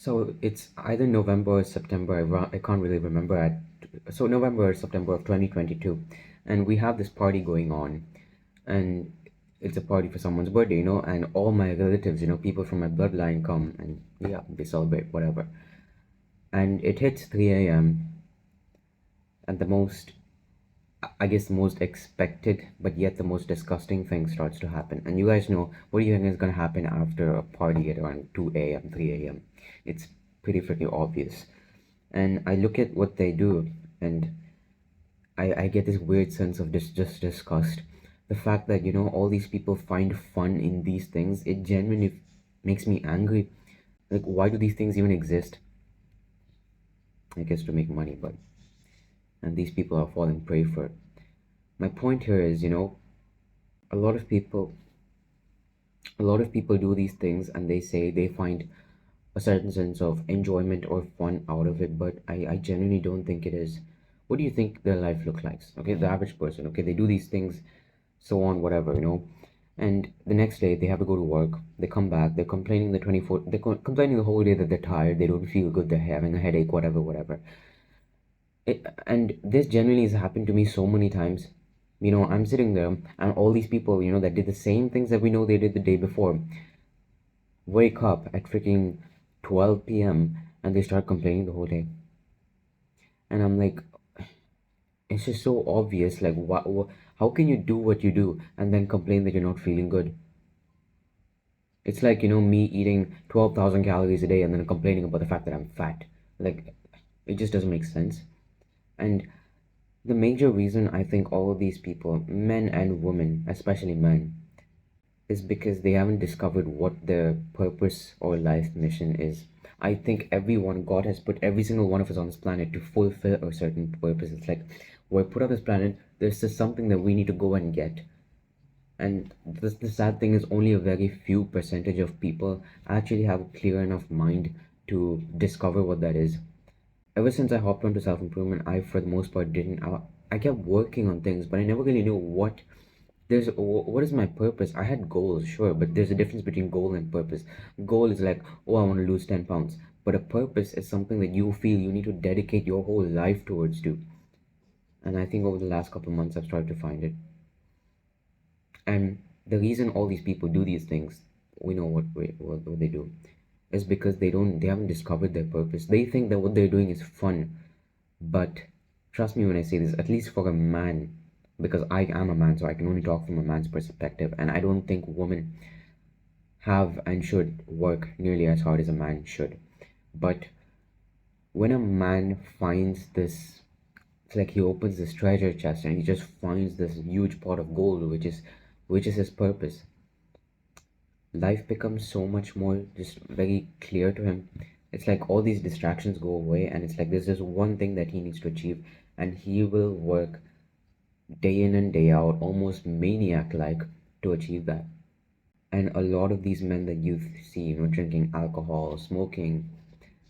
So it's either November or September. I can't really remember. So November or September of 2022, and we have this party going on, and it's a party for someone's birthday, and all my relatives, people from my bloodline come, and yeah, they celebrate whatever. And it hits 3 a.m. and I guess the most expected, but yet the most disgusting thing starts to happen. And you guys know, what do you think is gonna happen after a party at around 2 a.m., 3 a.m.? It's pretty freaking obvious. And I look at what they do, and I get this weird sense of just disgust. The fact that, all these people find fun in these things, it genuinely makes me angry. Like, why do these things even exist? I guess to make money, but and these people are falling prey for it. My point here is, a lot of people a lot of people do these things and they say they find a certain sense of enjoyment or fun out of it, but I genuinely don't think it is. What do you think their life looks like? Okay, the average person, okay, they do these things, so on, whatever, and the next day they have to go to work. They come back, they're complaining complaining the whole day that they're tired, they don't feel good, they're having a headache, whatever, whatever. And this genuinely has happened to me so many times. I'm sitting there and all these people, that did the same things that we know they did the day before, wake up at freaking 12 p.m. and they start complaining the whole day. And I'm like, it's just so obvious. Like, how can you do what you do and then complain that you're not feeling good? It's like, me eating 12,000 calories a day and then complaining about the fact that I'm fat. Like, it just doesn't make sense. And the major reason I think all of these people, men and women, especially men, is because they haven't discovered what their purpose or life mission is. I think God has put every single one of us on this planet to fulfill a certain purpose. It's like we're put on this planet, there's just something that we need to go and get. And the sad thing is, only a very few percentage of people actually have a clear enough mind to discover what that is. Ever since I hopped onto self improvement, I, for the most part, didn't. I kept working on things, but I never really knew what is my purpose. I had goals, sure, but there's a difference between goal and purpose. Goal is like, oh, I want to lose 10 pounds, but a purpose is something that you feel you need to dedicate your whole life towards to. And I think over the last couple of months, I've started to find it. And the reason all these people do these things, we know what they do, is because they haven't discovered their purpose. They think that what they're doing is fun, but trust me when I say this, at least for a man, because I am a man, so I can only talk from a man's perspective, and I don't think women have and should work nearly as hard as a man should. But when a man finds this, it's like he opens this treasure chest and he just finds this huge pot of gold, which is his purpose. Life becomes so much more just very clear to him. It's like all these distractions go away, and it's like there's just one thing that he needs to achieve, and he will work day in and day out, almost maniac like, to achieve that. And a lot of these men that you see, drinking alcohol, smoking,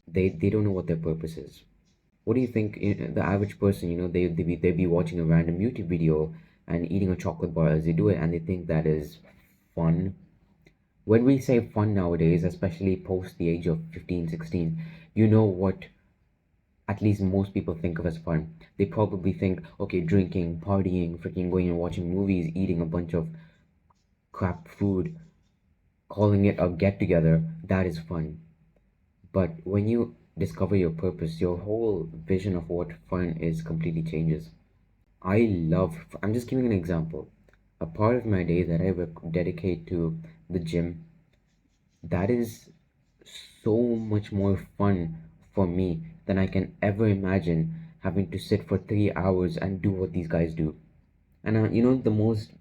they don't know what their purpose is. What do you think? The average person, they be watching a random YouTube video and eating a chocolate bar as they do it, and they think that is fun. When we say fun nowadays, especially post the age of 15, 16, you know what at least most people think of as fun. They probably think, okay, drinking, partying, freaking going and watching movies, eating a bunch of crap food, calling it a get together, that is fun. But when you discover your purpose, your whole vision of what fun is completely changes. I'm just giving an example. A part of my day that I dedicate to the gym, that is so much more fun for me than I can ever imagine having to sit for 3 hours and do what these guys do. And the most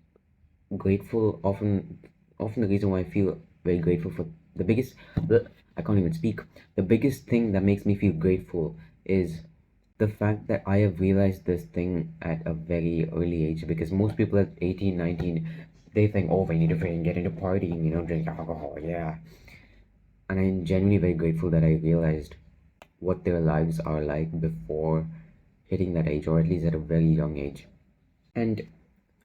grateful, often the reason why I feel very grateful for I can't even speak. The biggest thing that makes me feel grateful is the fact that I have realized this thing at a very early age, because most people at 18, 19, they think, oh, they need to freaking get into partying, drink alcohol, yeah. And I'm genuinely very grateful that I realized what their lives are like before hitting that age, or at least at a very young age. And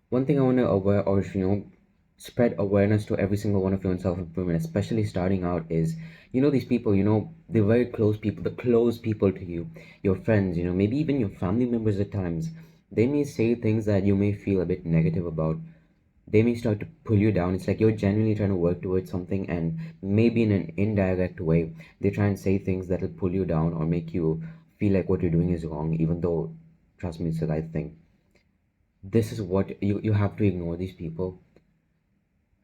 one thing I want to aware, or spread awareness to every single one of you on self-improvement, especially starting out, is, these people, the very close people, the close people to you, your friends, maybe even your family members at times. They may say things that you may feel a bit negative about. They may start to pull you down. It's like you're genuinely trying to work towards something, and maybe in an indirect way, they try and say things that'll pull you down or make you feel like what you're doing is wrong, even though, trust me, it's the right thing. This is what you have to ignore these people.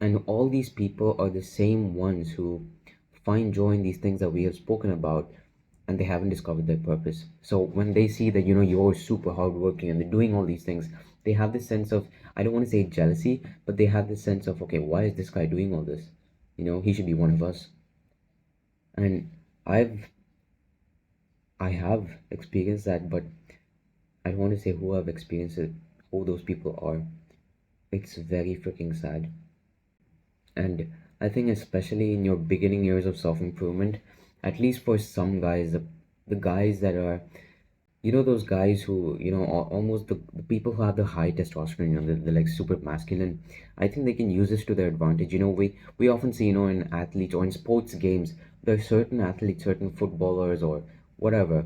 And all these people are the same ones who find joy in these things that we have spoken about, and they haven't discovered their purpose. So when they see that, you're super hardworking and they're doing all these things, they have this sense of, I don't want to say jealousy, but they have this sense of, okay, why is this guy doing all this? He should be one of us. And I've I have experienced that, but I don't want to say who I've experienced it, who those people are. It's very freaking sad. And I think, especially in your beginning years of self improvement, at least for some guys, the guys that are, those guys who, almost the people who have the high testosterone, they're like super masculine. I think they can use this to their advantage. We often see, in athletes or in sports games, there are certain athletes, certain footballers or whatever,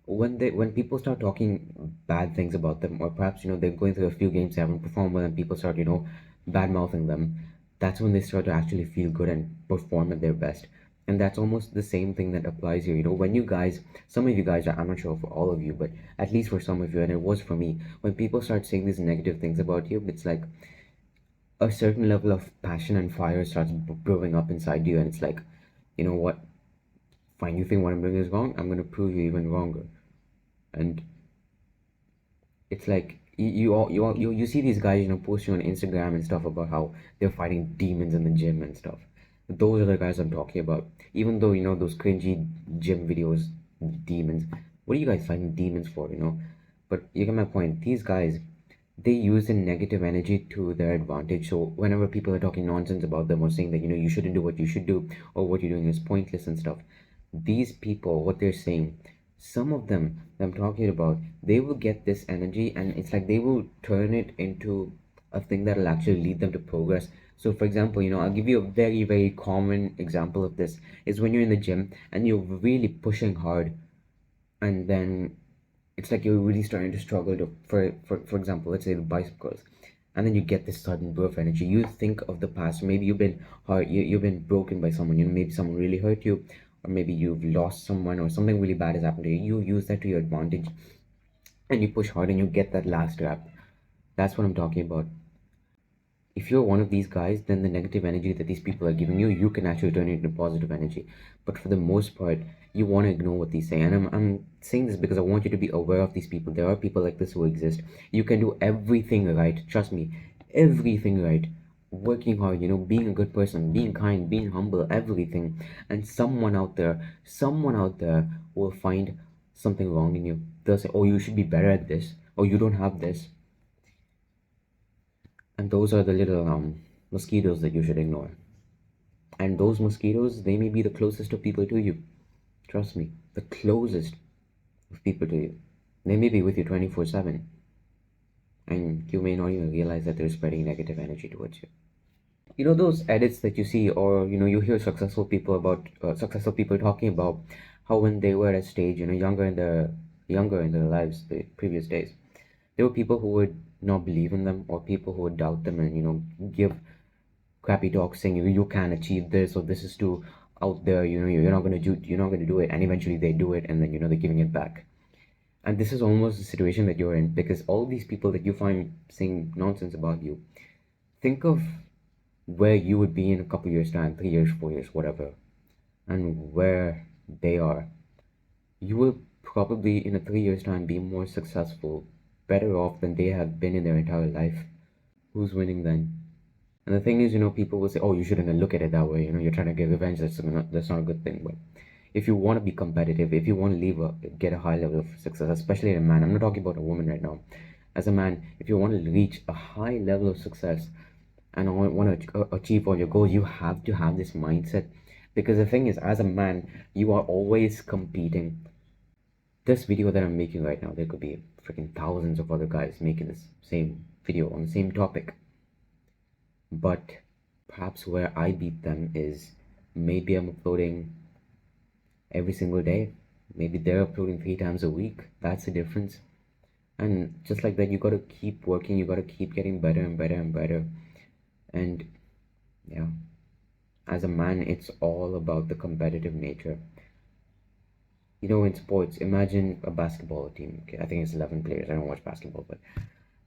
when people start talking bad things about them, or perhaps they're going through a few games they haven't performed well and people start bad mouthing them, that's when they start to actually feel good and perform at their best. And that's almost the same thing that applies here. When you guys, some of you guys, I'm not sure for all of you, but at least for some of you, and it was for me, when people start saying these negative things about you, it's like a certain level of passion and fire starts brewing up inside you, and it's like, you know what, fine, you think what I'm doing is wrong, I'm going to prove you even wronger. And it's like you see these guys posting on Instagram and stuff about how they're fighting demons in the gym and stuff. Those are the guys I'm talking about. Even though those cringy gym videos, demons. What are you guys fighting demons for? But you get my point. These guys, they use the negative energy to their advantage. So whenever people are talking nonsense about them or saying that you shouldn't do what you should do, or what you're doing is pointless and stuff, these people, what they're saying, some of them that I'm talking about, they will get this energy, and it's like they will turn it into a thing that will actually lead them to progress. So for example, I'll give you a very, very common example of this, is when you're in the gym and you're really pushing hard, and then it's like you're really starting to struggle to, for example, let's say the bicep curls, and then you get this sudden burst of energy. You think of the past. Maybe you've been hurt, you've been broken by someone, maybe someone really hurt you, or maybe you've lost someone, or something really bad has happened to you. You use that to your advantage, and you push hard and you get that last rep. That's what I'm talking about. If you're one of these guys, then the negative energy that these people are giving you, you can actually turn it into positive energy. But for the most part, you want to ignore what they say. And I'm saying this because I want you to be aware of these people. There are people like this who exist. You can do everything right. Trust me, everything right. Working hard, being a good person, being kind, being humble, everything. And someone out there will find something wrong in you. They'll say, oh, you should be better at this, or you don't have this. And those are the little mosquitoes that you should ignore. And those mosquitoes, they may be the closest of people to you. Trust me, the closest of people to you. They may be with you 24/7. And you may not even realize that they're spreading negative energy towards you. Those edits that you see, or you hear successful people talking about how when they were at a stage, younger in their lives, the previous days, there were people who would not believe in them, or people who would doubt them, and give crappy talk saying you can't achieve this, or this is too out there, you're not gonna do it, and eventually they do it, and then they're giving it back. And this is almost the situation that you're in, because all these people that you find saying nonsense about you, think of where you would be in a couple years time, 3 years, 4 years, whatever, and where they are. You will probably in a 3 years time be more successful, better off than they have been in their entire life. Who's winning then? And the thing is, people will say, "Oh, you shouldn't look at it that way. You're trying to get revenge. That's not a good thing." But if you want to be competitive, if you want to get a high level of success, especially a man, I'm not talking about a woman right now. As a man, if you want to reach a high level of success and want to achieve all your goals, you have to have this mindset. Because the thing is, as a man, you are always competing. This video that I'm making right now, there could be freaking thousands of other guys making this same video on the same topic. But perhaps where I beat them is maybe I'm uploading every single day. Maybe they're uploading 3 times a week. That's the difference. And just like that, you got to keep working, you got to keep getting better and better and better. And yeah, as a man, it's all about the competitive nature. In sports, imagine a basketball team. Okay, I think it's 11 players. I don't watch basketball, but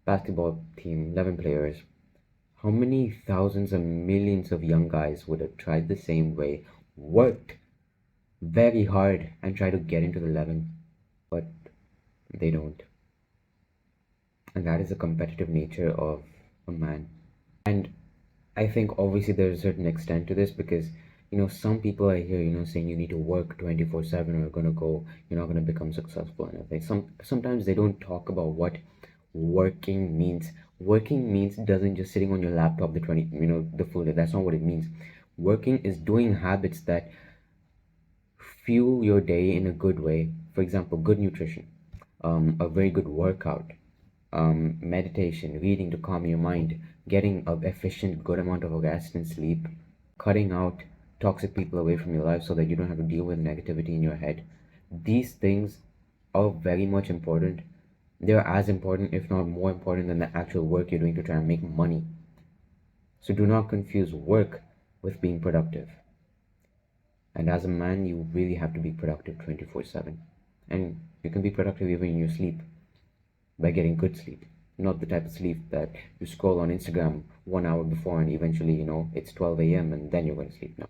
basketball team, 11 players. How many thousands and millions of young guys would have tried the same way, worked very hard, and tried to get into the 11, but they don't. And that is the competitive nature of a man. And I think obviously there's a certain extent to this because some people I hear saying you need to work 24/7 or you're not gonna become successful. And I think sometimes they don't talk about what working means. Working means doesn't just sitting on your laptop the full day. That's not what it means. Working is doing habits that fuel your day in a good way. For example, good nutrition, a very good workout, meditation, reading to calm your mind, getting a efficient, good amount of rest and sleep, cutting out toxic people away from your life so that you don't have to deal with negativity in your head. These things are very much important. They're as important, if not more important, than the actual work you're doing to try and make money. So do not confuse work with being productive. And as a man, you really have to be productive 24/7. And you can be productive even in your sleep by getting good sleep. Not the type of sleep that you scroll on Instagram 1 hour before and eventually, it's 12 a.m. and then you're going to sleep. No.